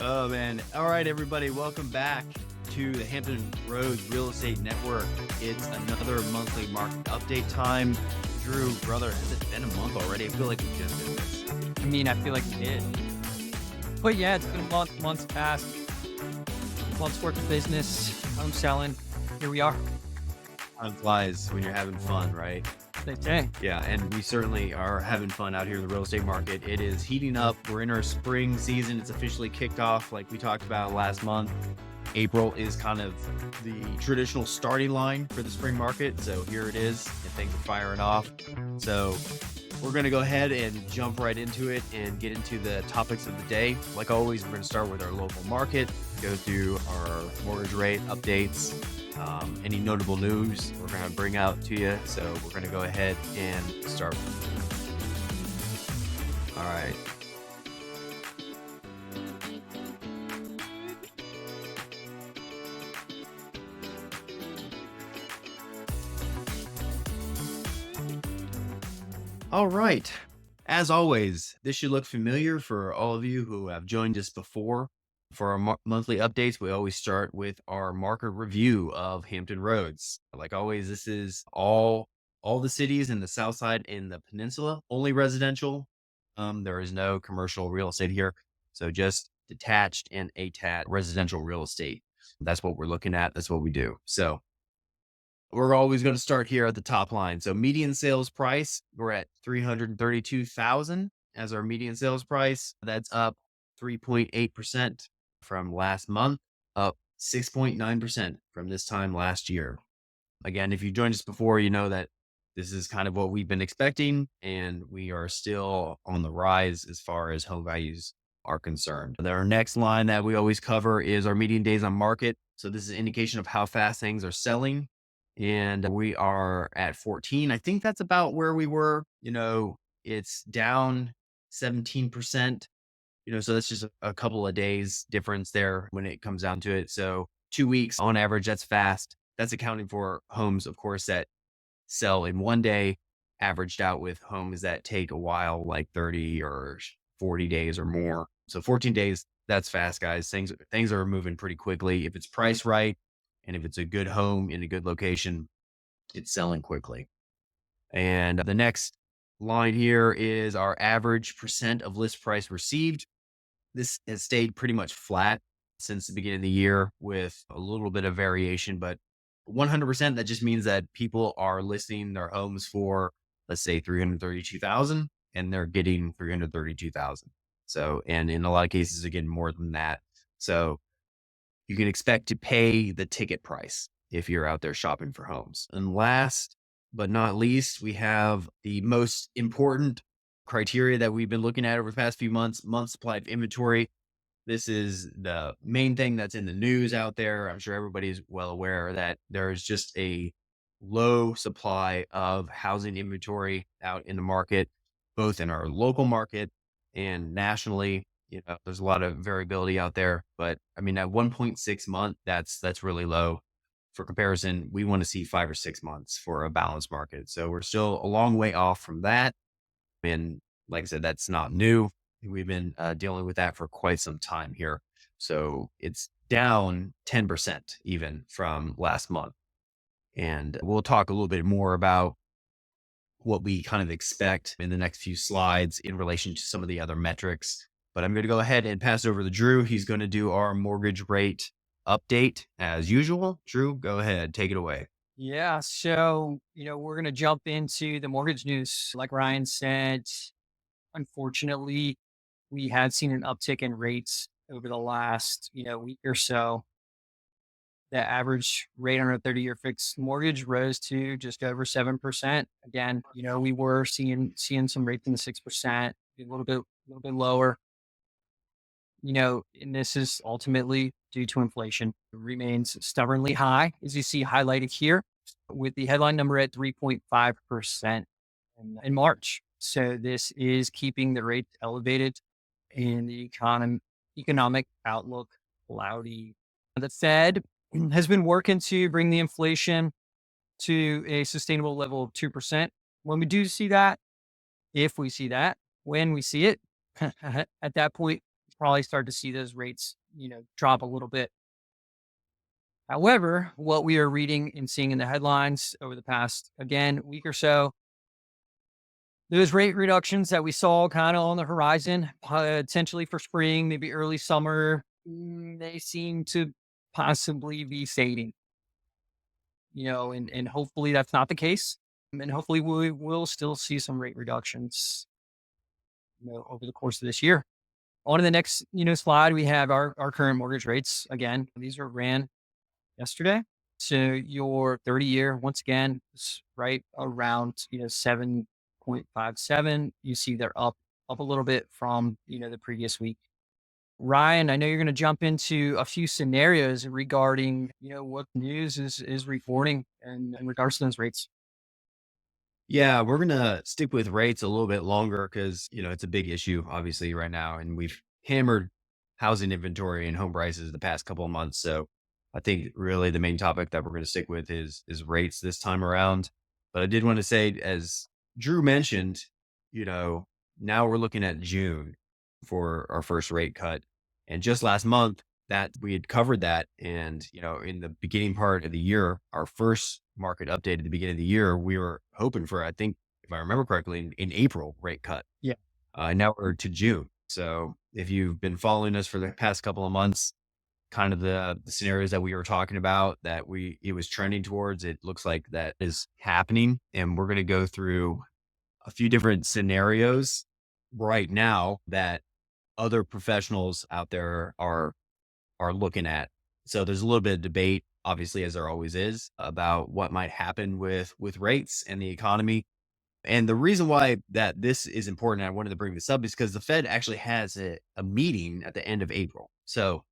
Oh, man. All right, everybody. Welcome back to the Hampton Roads Real Estate Network. It's another monthly market update time. Drew, brother, has it been a month already? I feel like we just did this. I mean, I feel like we did. But yeah, it's been months past. Months worth of business. Home selling. Here we are. Time flies when you're having fun, right? They say. Yeah, and we certainly are having fun out here in the real estate market. It is heating up. We're in our spring season. It's officially kicked off like we talked about last month. April is kind of the traditional starting line for the spring market. So here it is, and things are firing off. So we're going to go ahead and jump right into it and get into the topics of the day. Like always, we're going to start with our local market, go through our mortgage rate updates, any notable news we're going to bring out to you. So we're going to go ahead and start. All right. All right. As always, this should look familiar for all of you who have joined us before. For our monthly updates, we always start with our market review of Hampton Roads. Like always, this is all the cities in the south side in the peninsula, only residential. There is no commercial real estate here. So just detached and attached residential real estate. That's what we're looking at. That's what we do. So we're always going to start here at the top line. So median sales price, we're at 332,000 as our median sales price. That's up 3.8% from last month, up 6.9% from this time last year. Again, if you joined us before, you know that this is kind of what we've been expecting, and we are still on the rise as far as home values are concerned. Our next line that we always cover is our median days on market. So this is an indication of how fast things are selling. And we are at 14. I think that's about where we were. It's down 17%. So that's just a couple of days difference there when it comes down to it. So 2 weeks on average, that's fast. That's accounting for homes, of course, that sell in one day, averaged out with homes that take a while, like 30 or 40 days or more. So 14 days, that's fast, guys. Things are moving pretty quickly. If it's priced right, and if it's a good home in a good location, it's selling quickly. And the next line here is our average percent of list price received. This has stayed pretty much flat since the beginning of the year with a little bit of variation, but 100%, that just means that people are listing their homes for, let's say, 332,000, and they're getting 332,000. So, and in a lot of cases, again, more than that. So you can expect to pay the ticket price if you're out there shopping for homes. And last but not least, we have the most important criteria that we've been looking at over the past few months, month supply of inventory. This is the main thing that's in the news out there. I'm sure everybody's well aware that there's just a low supply of housing inventory out in the market, both in our local market and nationally. There's a lot of variability out there, but I mean, at 1.6 month, that's really low. For comparison, we want to see 5 or 6 months for a balanced market. So we're still a long way off from that. And like I said, that's not new. We've been dealing with that for quite some time here. So it's down 10% even from last month. And we'll talk a little bit more about what we kind of expect in the next few slides in relation to some of the other metrics. But I'm going to go ahead and pass it over to Drew. He's going to do our mortgage rate update as usual. Drew, go ahead, take it away. Yeah. So, we're going to jump into the mortgage news. Like Ryan said, unfortunately, we had seen an uptick in rates over the last, week or so. The average rate on a 30-year fixed mortgage rose to just over 7%. Again, we were seeing some rates in the 6%, a little bit lower. And this is ultimately due to inflation. It remains stubbornly high, as you see highlighted here, with the headline number at 3.5% in March. So this is keeping the rate elevated and the economic outlook cloudy. The Fed has been working to bring the inflation to a sustainable level of 2%. When we do see that, if we see that, when we see it, at that point, probably start to see those rates, drop a little bit. However, what we are reading and seeing in the headlines over the past, again, week or so, those rate reductions that we saw kind of on the horizon, potentially for spring, maybe early summer, they seem to possibly be fading, and hopefully that's not the case. And hopefully we will still see some rate reductions, over the course of this year. On to the next, slide, we have our current mortgage rates. Again, these were ran yesterday. So your 30-year, once again, is right around, 7.57. You see they're up a little bit from, the previous week. Ryan, I know you're going to jump into a few scenarios regarding, what news is reporting and in regards to those rates. Yeah, we're gonna stick with rates a little bit longer because it's a big issue, obviously, right now, and we've hammered housing inventory and home prices the past couple of months. So I think really the main topic that we're gonna stick with is rates this time around. But I did want to say, as Drew mentioned, you know, now we're looking at June for our first rate cut. And just last month that we had covered that. And, in the beginning part of the year, our first market update at the beginning of the year, we were hoping for, I think, if I remember correctly, in April rate cut. Yeah, Now we're to June. So if you've been following us for the past couple of months, kind of the scenarios that we were talking about that it was trending towards, it looks like that is happening. And we're going to go through a few different scenarios right now that other professionals out there are looking at. So there's a little bit of debate, obviously, as there always is, about what might happen with rates and the economy. And the reason why that this is important, I wanted to bring this up, is because the Fed actually has a meeting at the end of April. So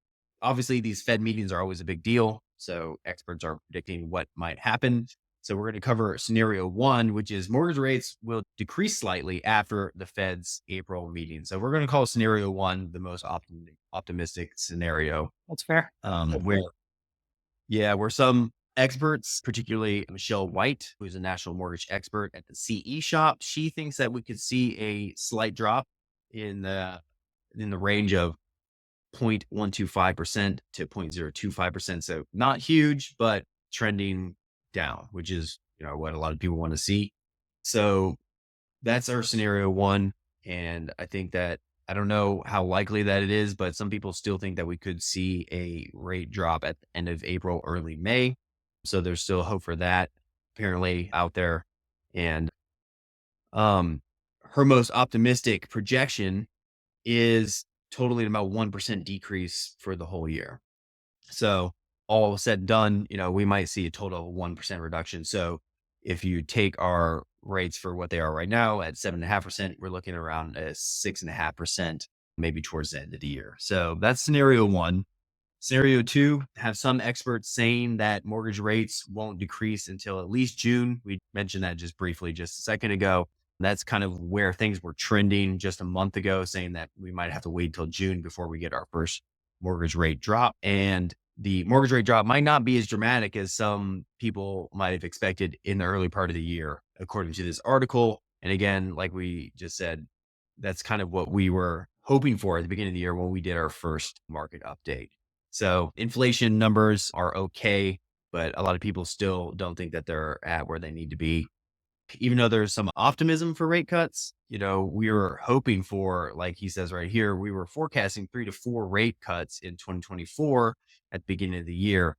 obviously, these Fed meetings are always a big deal. So experts are predicting what might happen. So we're going to cover scenario one, which is mortgage rates will decrease slightly after the Fed's April meeting. So we're going to call scenario one the most optimistic scenario. that's fair. Where yeah, where some experts, particularly Michelle White, who's a national mortgage expert at the CE shop, she thinks that we could see a slight drop in the range of 0.125% to 0.025%. So not huge, but trending down, which is what a lot of people want to see. So that's our scenario one. And I think that I don't know how likely that it is, but some people still think that we could see a rate drop at the end of April, early May. So there's still hope for that apparently out there. And um her most optimistic projection is totally about 1% decrease for the whole year. So all said and done, we might see a total of 1% reduction. So if you take our rates for what they are right now at 7.5%, we're looking around a 6.5%, maybe towards the end of the year. So that's scenario one. Scenario two, have some experts saying that mortgage rates won't decrease until at least June. We mentioned that just briefly just a second ago. That's kind of where things were trending just a month ago, saying that we might have to wait till June before we get our first mortgage rate drop. And the mortgage rate drop might not be as dramatic as some people might have expected in the early part of the year, according to this article. And again, like we just said, that's kind of what we were hoping for at the beginning of the year when we did our first market update. So inflation numbers are okay, but a lot of people still don't think that they're at where they need to be. Even though there's some optimism for rate cuts, we were hoping for, like he says right here, we were forecasting 3 to 4 rate cuts in 2024 at the beginning of the year.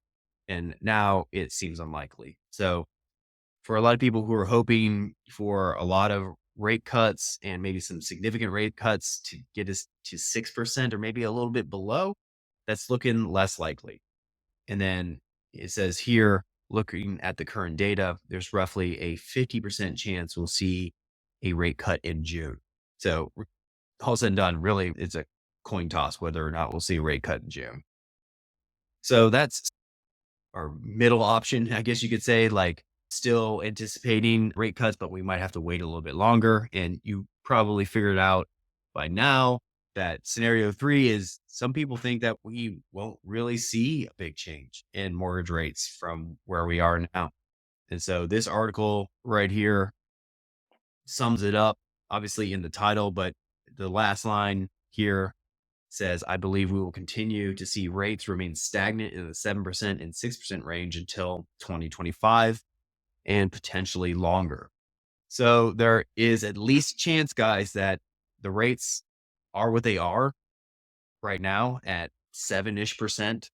And now it seems unlikely. So for a lot of people who are hoping for a lot of rate cuts and maybe some significant rate cuts to get us to 6% or maybe a little bit below, that's looking less likely. And then it says here, looking at the current data, there's roughly a 50% chance we'll see a rate cut in June. So all said and done, really, it's a coin toss whether or not we'll see a rate cut in June. So that's our middle option, I guess you could say, like still anticipating rate cuts, but we might have to wait a little bit longer. And you probably figured out by now that scenario three is some people think that we won't really see a big change in mortgage rates from where we are now. And so this article right here sums it up, obviously in the title, but the last line here says, I believe we will continue to see rates remain stagnant in the 7% and 6% range until 2025 and potentially longer. So there is at least a chance, guys, that the rates are what they are right now at 7-ish%.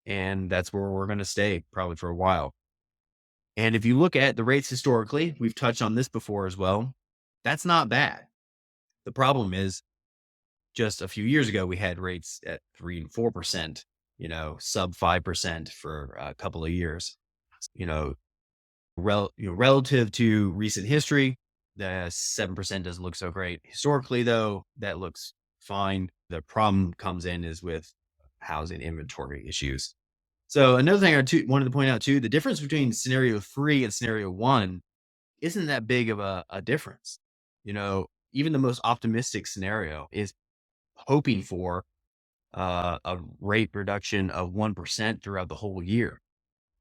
And that's where we're going to stay probably for a while. And if you look at the rates historically, we've touched on this before as well. That's not bad. The problem is just a few years ago, we had rates at 3 and 4%, sub 5% for a couple of years. You know, relative to recent history, the 7% doesn't look so great. Historically, though, that looks fine. The problem comes in is with housing inventory issues. So another thing I wanted to point out too, the difference between scenario 3 and scenario 1 isn't that big of a difference. Even the most optimistic scenario is hoping for a rate reduction of 1% throughout the whole year.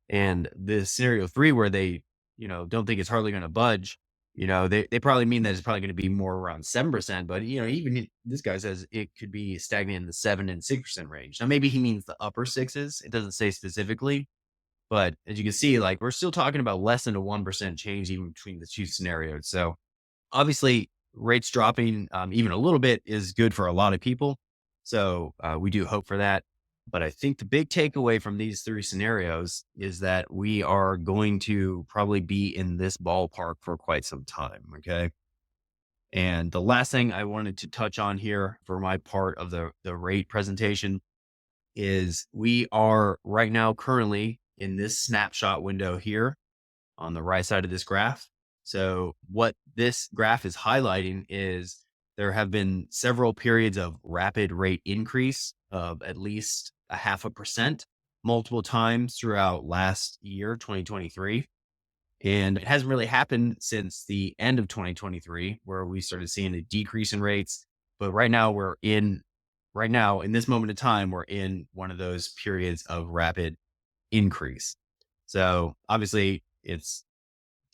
And the scenario 3 where they, don't think it's hardly going to budge, they probably mean that it's probably going to be more around 7%. But, this guy says it could be stagnant in the 7 and 6% range. Now, maybe he means the upper sixes. It doesn't say specifically. But as you can see, like we're still talking about less than a 1% change even between the two scenarios. So obviously, rates dropping even a little bit is good for a lot of people. So we do hope for that. But I think the big takeaway from these three scenarios is that we are going to probably be in this ballpark for quite some time. Okay. And the last thing I wanted to touch on here for my part of the rate presentation is we are right now currently in this snapshot window here on the right side of this graph. So what this graph is highlighting is there have been several periods of rapid rate increase of at least 0.5% multiple times throughout last year, 2023. And it hasn't really happened since the end of 2023, where we started seeing a decrease in rates. But right now, in this moment of time, we're in one of those periods of rapid increase. So obviously, it's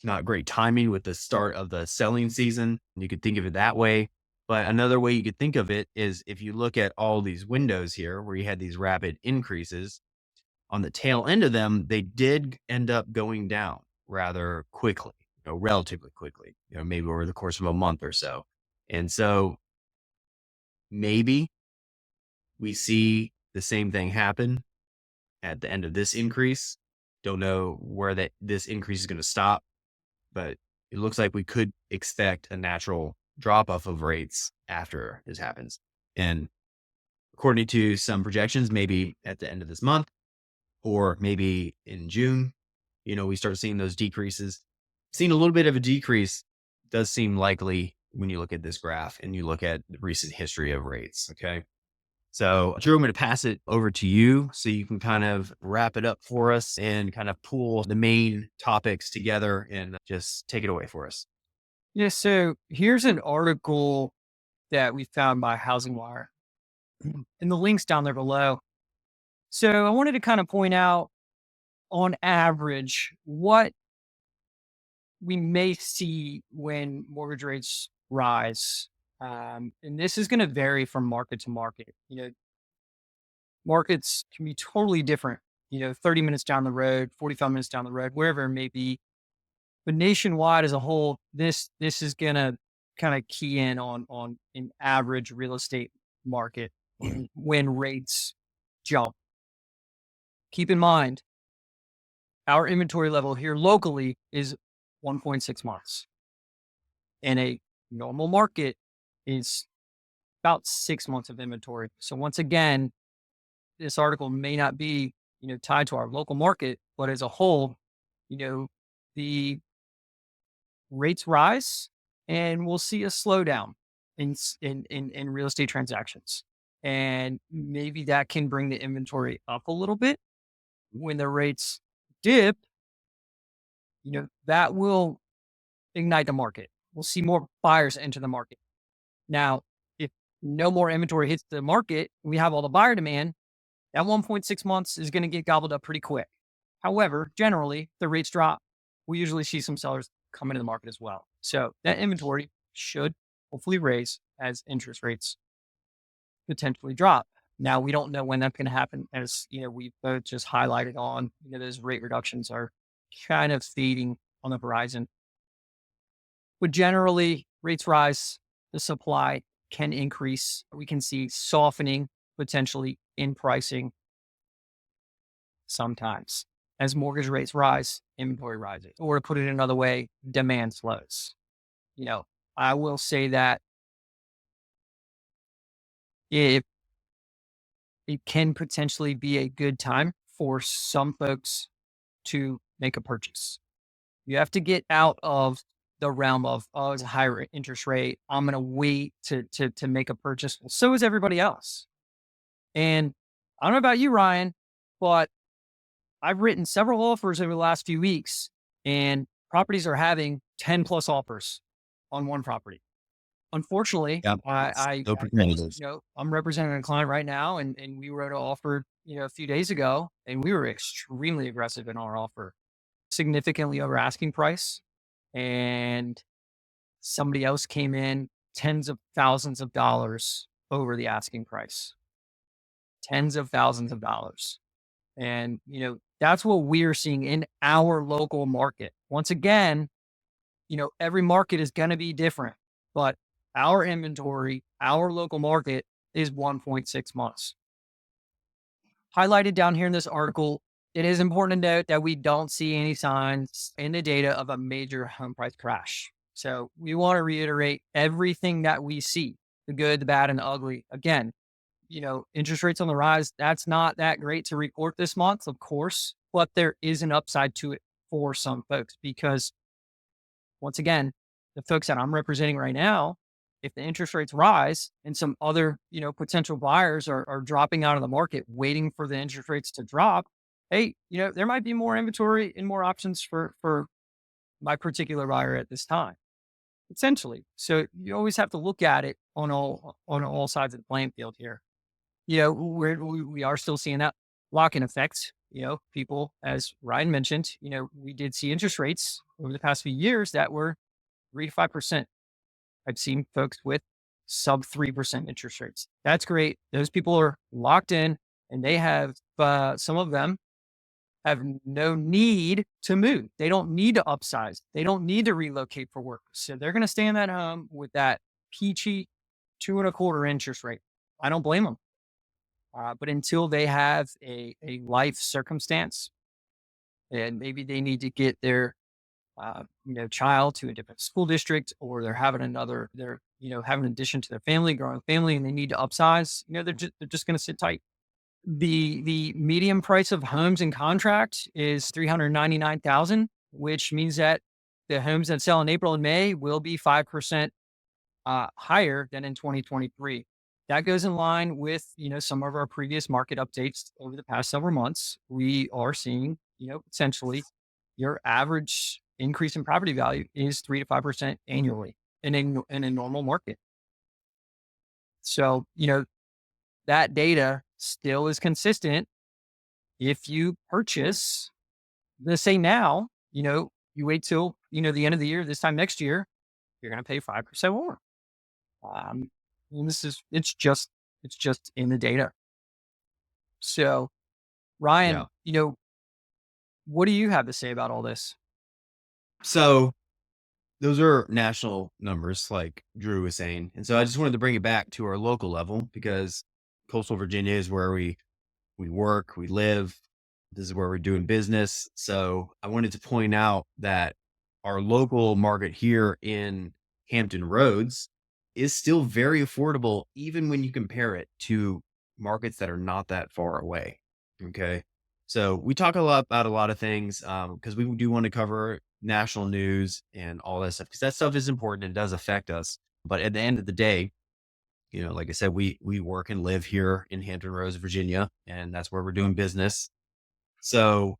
not great timing with the start of the selling season. You could think of it that way. But another way you could think of it is if you look at all these windows here where you had these rapid increases, on the tail end of them, they did end up going down rather quickly, relatively quickly, maybe over the course of a month or so. And so maybe we see the same thing happen at the end of this increase. Don't know where this increase is going to stop, but it looks like we could expect a natural drop off of rates after this happens. And according to some projections, maybe at the end of this month or maybe in June, we start seeing those decreases. Seeing a little bit of a decrease does seem likely when you look at this graph and you look at the recent history of rates. Okay. So, Drew, I'm going to pass it over to you so you can kind of wrap it up for us and kind of pull the main topics together and just take it away for us. Yeah, so here's an article that we found by Housing Wire, and the link's down there below. So I wanted to kind of point out, on average, what we may see when mortgage rates rise. And this is going to vary from market to market. Markets can be totally different, 30 minutes down the road, 45 minutes down the road, wherever it may be. But nationwide as a whole, this is gonna kind of key in on an average real estate market when rates jump. Keep in mind, our inventory level here locally is 1.6 months. And a normal market is about 6 months of inventory. So once again, this article may not be, tied to our local market, but as a whole, the rates rise and we'll see a slowdown in real estate transactions. And maybe that can bring the inventory up a little bit. When the rates dip, that will ignite the market. We'll see more buyers enter the market. Now, if no more inventory hits the market, we have all the buyer demand, that 1.6 months is going to get gobbled up pretty quick. However, generally, the rates drop we usually see some sellers come into the market as well. So that inventory should hopefully raise as interest rates potentially drop. Now we don't know when that's going to happen, as we both just highlighted on. Those rate reductions are kind of fading on the horizon. But generally, rates rise, the supply can increase. We can see softening potentially in pricing sometimes. As mortgage rates rise, inventory rises. Or to put it another way, demand slows. You know, I will say that if it can potentially be a good time for some folks to make a purchase. You have to get out of the realm of, oh, it's a higher interest rate. I'm gonna wait to make a purchase. Well, so is everybody else. And I don't know about you, Ryan, but I've written several offers over the last few weeks, and properties are having 10 plus offers on one property. Unfortunately, Yep. It's so competitive. I'm representing a client right now, and we wrote an offer, a few days ago, and we were extremely aggressive in our offer, significantly over asking price. And somebody else came in tens of thousands of dollars over the asking price, tens of thousands of dollars. And, that's what we're seeing in our local market. Once again, every market is going to be different, but our inventory, our local market is 1.6 months. Highlighted down here in this article, it is important to note that we don't see any signs in the data of a major home price crash. So we want to reiterate everything that we see, the good, the bad, and the ugly. Again, interest rates on the rise, that's not that great to report this month, of course, but there is an upside to it for some folks because once again, the folks that I'm representing right now, if the interest rates rise and some other, potential buyers are dropping out of the market waiting for the interest rates to drop, hey, there might be more inventory and more options for my particular buyer at this time, essentially. So you always have to look at it on all sides of the playing field here. We are still seeing that lock-in effect. People, as Ryan mentioned, we did see interest rates over the past few years that were 3 to 5%. I've seen folks with sub 3% interest rates. That's great. Those people are locked in and they have, some of them have no need to move. They don't need to upsize. They don't need to relocate for work. So they're going to stay in that home with that peachy 2.25 interest rate. I don't blame them. But until they have a life circumstance and maybe they need to get their child to a different school district, or they're having an addition to their family, growing family, and they need to upsize, they're just going to sit tight. The median price of homes in contract is 399,000, which means that the homes that sell in April and May will be 5% higher than in 2023. That goes in line with, some of our previous market updates over the past several months. We are seeing, essentially your average increase in property value is 3 to 5% annually in a normal market. So, that data still is consistent. If you purchase, let's say now, you wait till, the end of the year, this time next year, you're going to pay 5% more. Um, and it's just in the data. So, Ryan, Yeah. what do you have to say about all this? So those are national numbers, like Drew was saying. And so I just wanted to bring it back to our local level because coastal Virginia is where we work, we live. This is where we're doing business. So I wanted to point out that our local market here in Hampton Roads is still very affordable, even when you compare it to markets that are not that far away. Okay. So we talk a lot about a lot of things because we do want to cover national news and all that stuff because that stuff is important and it does affect us. But at the end of the day, like I said, we work and live here in Hampton Roads, Virginia, and that's where we're doing business. So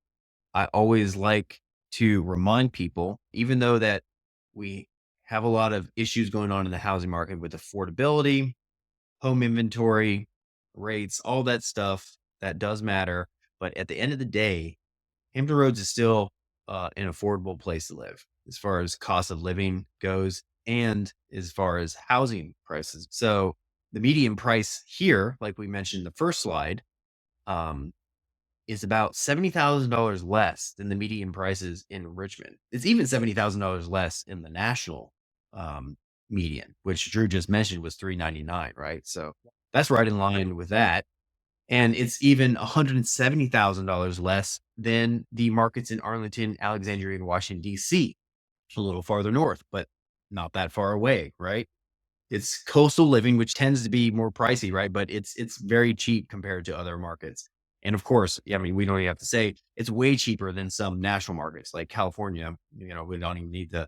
I always like to remind people, even though that we have a lot of issues going on in the housing market with affordability, home inventory, rates, all that stuff that does matter. But at the end of the day, Hampton Roads is still an affordable place to live as far as cost of living goes and as far as housing prices. So the median price here, like we mentioned in the first slide, um, is about $70,000 less than the median prices in Richmond. It's even $70,000 less in the national um, median, which Drew just mentioned was 399, right? So that's right in line with that. And it's even $170,000 less than the markets in Arlington, Alexandria, and Washington, D.C., a little farther north, but not that far away, right? It's coastal living, which tends to be more pricey, right? But it's very cheap compared to other markets. And of course, yeah, I mean, we don't even have to say it's way cheaper than some national markets like California. We don't even need to,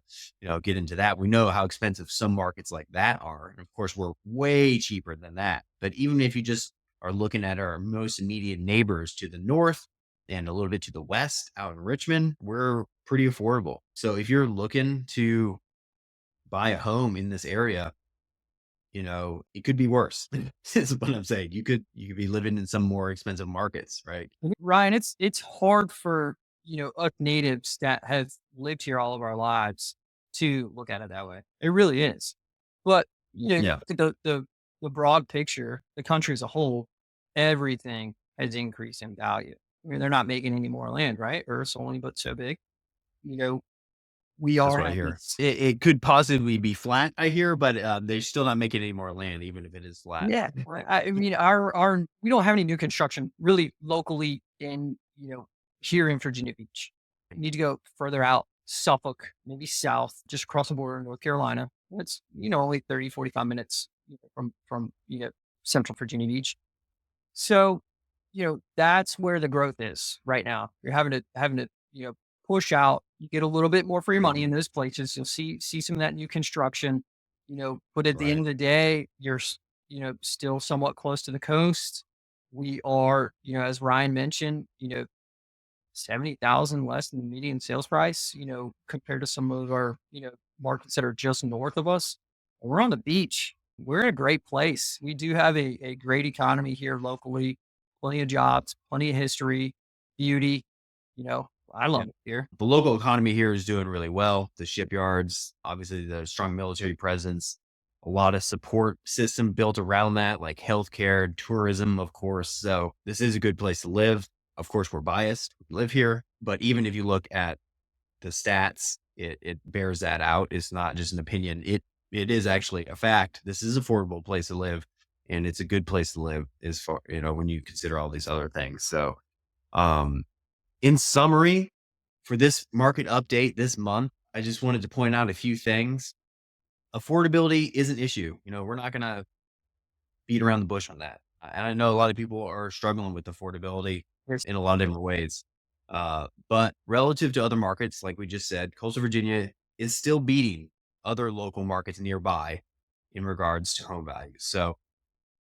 get into that. We know how expensive some markets like that are. And of course, we're way cheaper than that. But even if you just are looking at our most immediate neighbors to the north and a little bit to the west out in Richmond, we're pretty affordable. So if you're looking to buy a home in this area, it could be worse. Is what I'm saying. You could be living in some more expensive markets, right? Ryan, it's hard for, us natives that have lived here all of our lives to look at it that way. It really is. But, Yeah, the broad picture, the country as a whole, everything has increased in value. I mean, they're not making any more land, right? Earth's only but so big. You know, we that's are what I having hear. It could possibly be flat, I hear, but they're still not making any more land, even if it is flat. yeah, right. I mean, our we don't have any new construction really locally in, here in Virginia Beach. You need to go further out, Suffolk, maybe south, just across the border in North Carolina. It's, only 30, 45 minutes from, central Virginia Beach. So, that's where the growth is right now. You're having to, push out. You get a little bit more for your money Mhm. in those places. You'll see some of that new construction, but at the end Right. of the day, you're still somewhat close to the coast. We are, as Ryan mentioned, 70,000 less than the median sales price, compared to some of our, markets that are just north of us. We're on the beach. We're in a great place. We do have a great economy here locally, plenty of jobs, plenty of history, beauty. I Yeah. love it here. The local economy here is doing really well. The shipyards, obviously, the strong military presence, a lot of support system built around that, like healthcare, tourism, of course. So this is a good place to live. Of course, we're biased. We live here, but even if you look at the stats, it bears that out. It's not just an opinion. It is actually a fact. This is affordable place to live, and it's a good place to live as far, when you consider all these other things. So, um, in summary, for this market update this month, I just wanted to point out a few things. Affordability is an issue. We're not going to beat around the bush on that. And I know a lot of people are struggling with affordability There's in a lot of different ways. But relative to other markets, like we just said, coastal Virginia is still beating other local markets nearby in regards to home values. So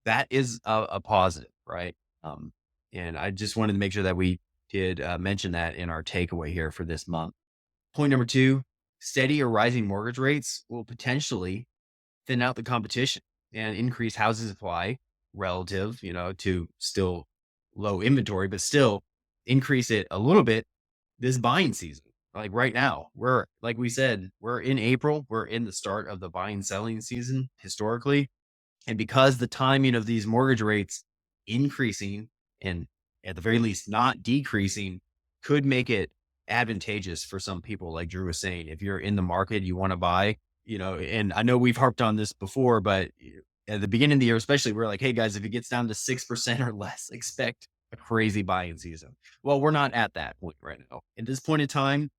that is a positive, right? Um, and I just wanted to make sure that we did mention that in our takeaway here for this month. Point number two, steady or rising mortgage rates will potentially thin out the competition and increase housing supply relative, to still low inventory, but still increase it a little bit this buying season. Like right now, like we said, we're in April, we're in the start of the buying selling season historically. And because the timing of these mortgage rates increasing and at the very least not decreasing could make it advantageous for some people, like Drew was saying. If you're in the market, you want to buy, and I know we've harped on this before, but at the beginning of the year, especially, we're like, hey guys, if it gets down to 6% or less, expect a crazy buying season. Well, we're not at that point right now. At this point in time,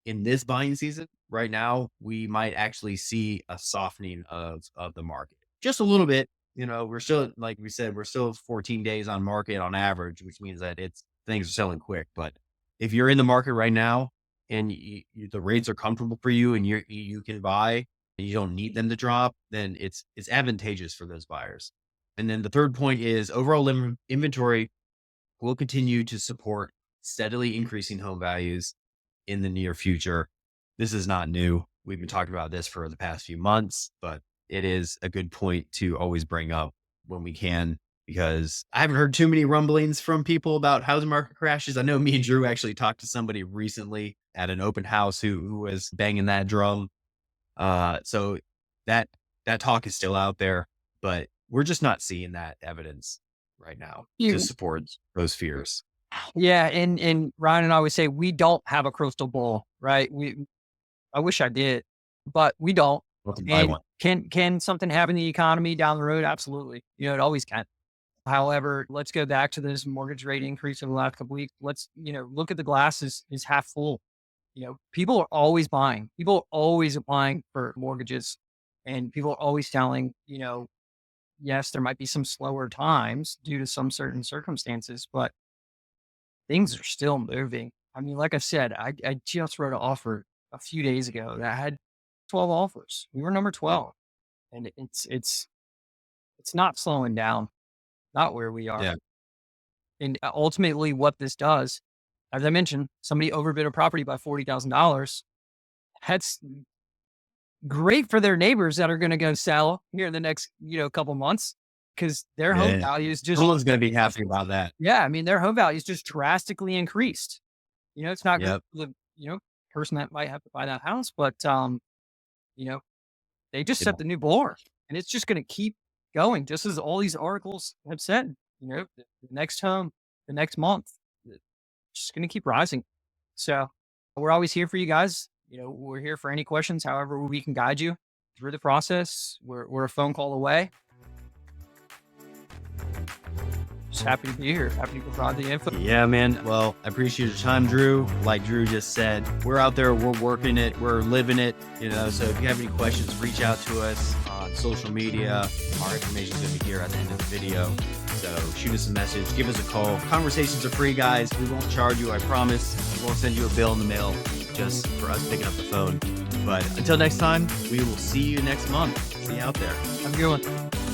in this buying season right now, we might actually see a softening of the market just a little bit. We're still, like we said, we're still 14 days on market on average, which means that it's things are selling quick. But if you're in the market right now and the rates are comfortable for you and you can buy and you don't need them to drop, then it's advantageous for those buyers. And then the third point is overall inventory will continue to support steadily increasing home values in the near future. This is not new. We've been talking about this for the past few months, but it is a good point to always bring up when we can. because I haven't heard too many rumblings from people about housing market crashes. I know me and Drew actually talked to somebody recently at an open house who was banging that drum. So that that talk is still out there, but we're just not seeing that evidence right now to You support those fears. Yeah, and Ryan and I always say we don't have a crystal ball, right? I wish I did, but we don't. We'll have to buy And one. can something happen in the economy down the road? Absolutely. It always can. However, let's go back to this mortgage rate increase over the last couple weeks. Let's, look at the glass is half full. People are always buying. People are always applying for mortgages, and people are always telling, yes, there might be some slower times due to some certain circumstances, but things are still moving. I mean, like I said, I just wrote an offer a few days ago that had 12 offers. We were number 12, and it's not slowing down, not where we are. Yeah. And ultimately, what this does, as I mentioned, somebody overbid a property by $40,000. That's great for their neighbors that are going to go sell here in the next, couple months because their home Yeah. values just, Someone's gonna be happy about that. yeah, I mean, their home values just drastically increased. It's not great Yep. for the, person that might have to buy that house, but, you know, they just It set the new bar, and it's just gonna keep going just as all these articles have said, the next home, the next month, it's just gonna keep rising. So, we're always here for you guys. We're here for any questions, however we can guide you through the process. We're a phone call away. Just happy to be here, happy to provide the info. Yeah, man. Well, I appreciate your time, Drew. Like Drew just said, we're out there, we're working it, we're living it, So if you have any questions, reach out to us on social media. Our information is going to be here at the end of the video. So shoot us a message, give us a call. Conversations are free, guys. We won't charge you, I promise. We won't send you a bill in the mail just for us picking up the phone. But until next time, we will see you next month. See you out there. Have a good one.